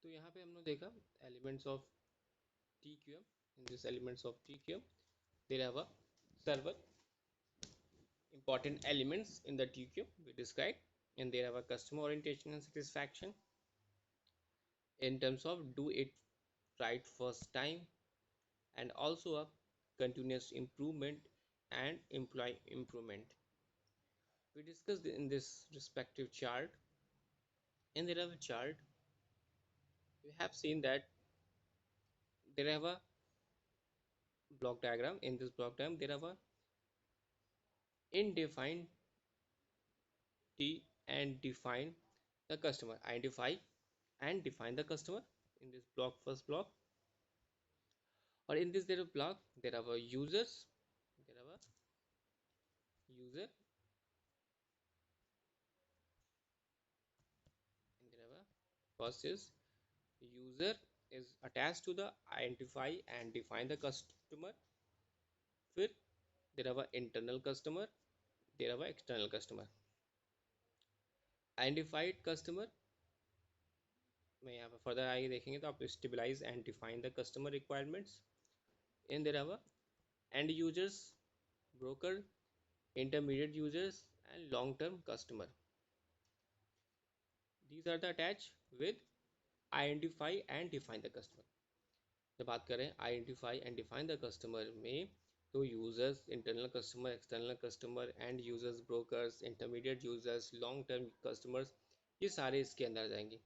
तो यहाँ पे हमने देखा elements of TQM. In this elements of TQM, there have a several important elements in the TQM we described, and there have a customer orientation and satisfaction in terms of do it right first time, and also a continuous improvement and employee improvement. We discussed in this respective chart. In the other chart, we have seen that there have a block diagram. In this block diagram, there have a indefined T and define the customer. Identify and define the customer in this block, first block. Or in this there block, there are users. There are user and there are first is user is attached to the identify and define the customer. फिर there are internal customer, there are external customer. Identified customer में यहाँ पर further आगे देखेंगे तो आप stabilize and define the customer requirements. In there are end users, broker, intermediate users and long-term customer. These are the attached with identify and define the customer. जब बात करें identify and define the customer में तो users, internal customer, external customer, end users, brokers, intermediate users, long term customers, ये सारे इसके अंदर जाएंगे.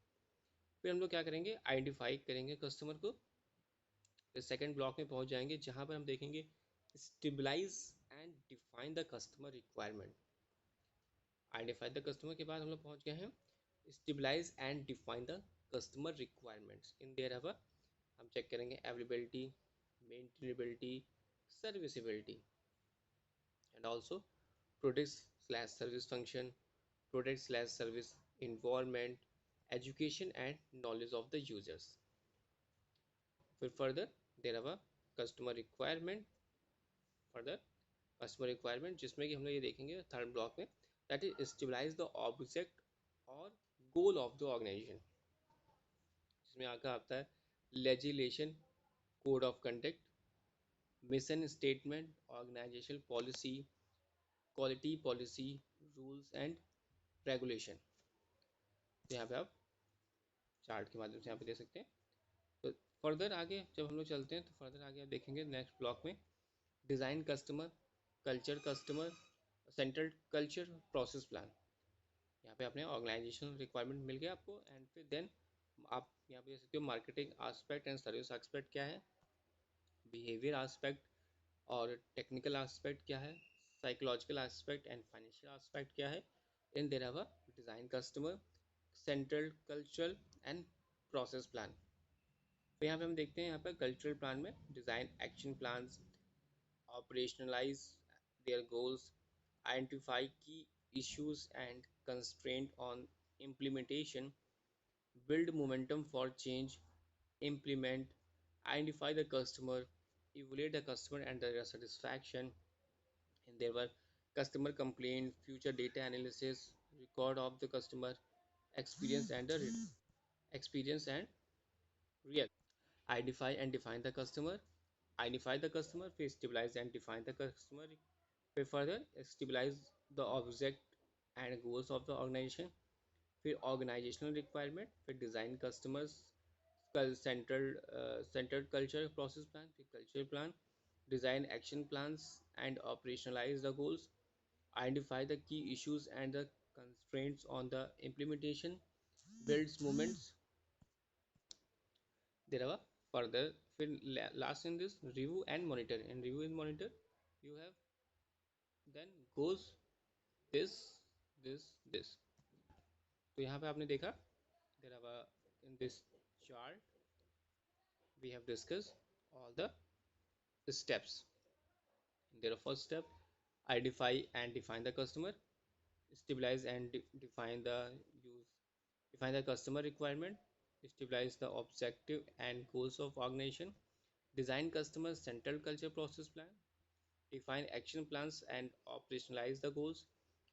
फिर हम लोग क्या करेंगे, आइडेंटिफाई करेंगे कस्टमर को. फिर सेकंड ब्लॉक में पहुंच जाएंगे जहां पर हम देखेंगे stabilize and define the customer requirement. Identify the customer के बाद हम लोग पहुंच गए हैं stabilize and define the customer requirements. In there हम चेक करेंगे availability, maintainability, serviceability and also product slash service function, product slash service environment, education and knowledge of the users. फिर further there are customer requirement, further customer requirement जिसमें कि हम लोग ये देखेंगे third block में that is stabilise the object और goal of the organisation, जिसमें आगे आता है legislation, code of conduct, mission statement, organisational policy, quality policy, rules and regulation. तो यहाँ पे आप चार्ट के माध्यम से यहाँ पे दे सकते हैं. तो फर्दर आगे जब हम लोग चलते हैं तो फर्दर आगे आप देखेंगे नेक्स्ट ब्लॉक में design customer, culture customer, central culture, process plan. यहाँ पे अपने ऑर्गेनाइजेशनल रिक्वायरमेंट मिल गया आपको. एंड फिर देन आप यहाँ पे देख सकते हो marketing aspect and service aspect क्या है, बिहेवियर आस्पेक्ट और टेक्निकल आस्पेक्ट क्या है, psychological aspect and financial aspect क्या है. In their have design customer, central cultural and process plan. तो यहाँ पे हम देखते हैं यहाँ पर कल्चरल प्लान में design action plans, operationalize their goals, identify key issues and constraint on implementation, build momentum for change, implement, identify the customer, evaluate the customer and their satisfaction. And there were customer complaint, future data analysis, record of the customer experience and the experience and real. Identify and define the customer, identify the customer, फिर stabilize and define the customer, फिर further stabilize the object and goals of the organization, फिर organizational requirement, फिर design customers centered culture process plan, फिर culture plan, design action plans and operationalize the goals, identify the key issues and the constraints on the implementation, builds moments. There are further फिर last in this review and monitor. In review and monitor you have then goes this. तो यहाँ पे आपने देखा there are in this chart we have discussed all the steps. There are first step identify and define the customer, stabilize and define the use, define the customer requirement, stabilize the objective and goals of organization, design customer central culture process plan, define action plans and operationalize the goals,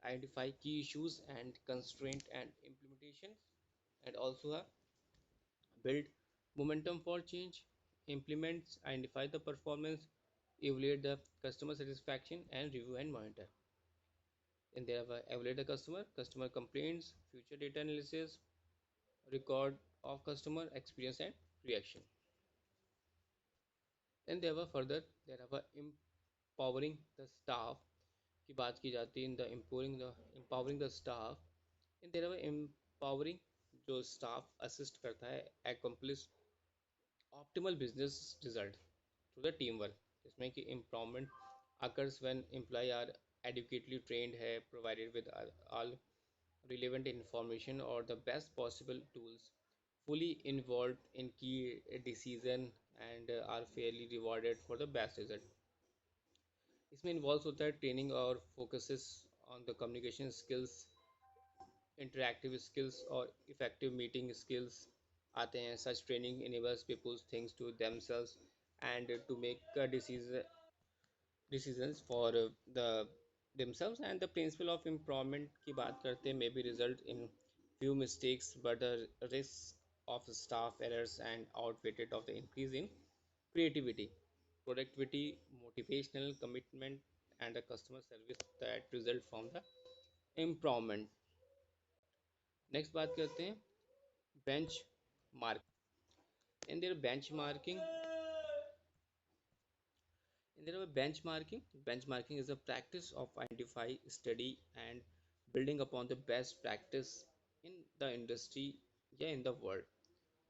identify key issues and constraint and implementation, and also build momentum for change, implement, identify the performance, evaluate the customer satisfaction, and review and monitor. And they have evaluate the customer complaints, future data analysis, record of customer experience and reaction. Then they have further there have empowering the staff की बात की जाती है in the empowering the staff in there are empowering जो staff assist करता है accomplish optimal business result through the teamwork जिसमें कि empowerment occurs when employee are adequately trained है provided with all relevant information or the best possible tools fully involved in key decision and are fairly rewarded for the best result. इसमें involve होता है training और focuses on the communication skills interactive skills और effective meeting skills आते हैं such training enables peoples things to themselves and to make decisions for themselves and the principle of empowerment की बात करते हैं may be result in few mistakes but the risk of staff errors and outweighed of the increase in creativity productivity motivational commitment and the customer service that result from the empowerment. Next बात करते हैं benchmark in their benchmarking. In there benchmarking is a practice of identify, study, and building upon the best practice in the industry, yeah, in the world.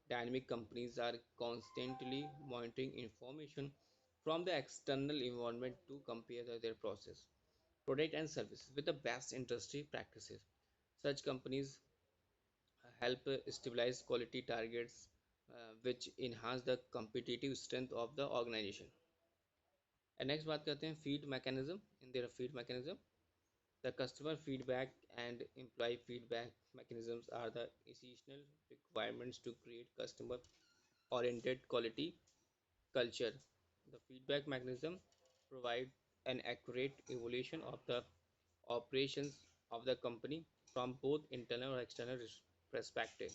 Dynamic companies are constantly monitoring information from the external environment to compare their process, product, and services with the best industry practices. Such companies help stabilize quality targets, which enhance the competitive strength of the organization. And next बात करते हैं feed mechanism. In their feed mechanism, the customer feedback and employee feedback mechanisms are the essential requirements to create customer oriented quality culture. The feedback mechanism provide an accurate evaluation of the operations of the company from both internal or external perspective.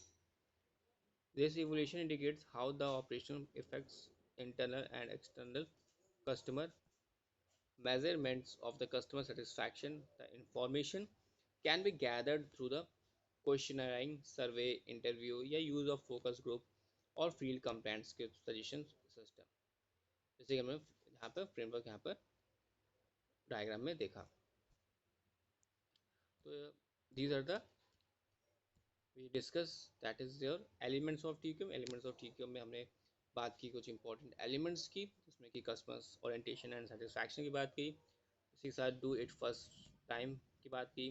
This evaluation indicates how the operation affects internal and external customer measurements of the customer satisfaction. The information can be gathered through the questionnaire, survey, interview या use of focus group और field complaints के suggestion system. जैसे कि हमने यहाँ पर framework यहाँ पर diagram में देखा. तो these are the we discuss that is your elements of TQM. Elements of TQM में हमने बात की कुछ important elements की जिसमें कि customers orientation and satisfaction की बात की इसी के साथ डू इट फर्स्ट टाइम की बात की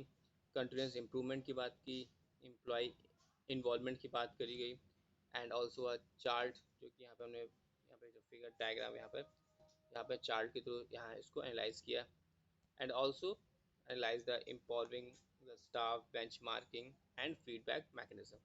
कंटिन्यूस इम्प्रूवमेंट की बात की एम्प्लॉय इन्वॉल्वमेंट की बात करी गई एंड ऑल्सो अ चार्ट जो कि यहाँ पे हमने यहाँ पे जो फिगर डायग्राम यहाँ पे चार्ट के थ्रू यहाँ इसको एनालाइज किया and also analyze the empowering the staff benchmarking and feedback mechanism.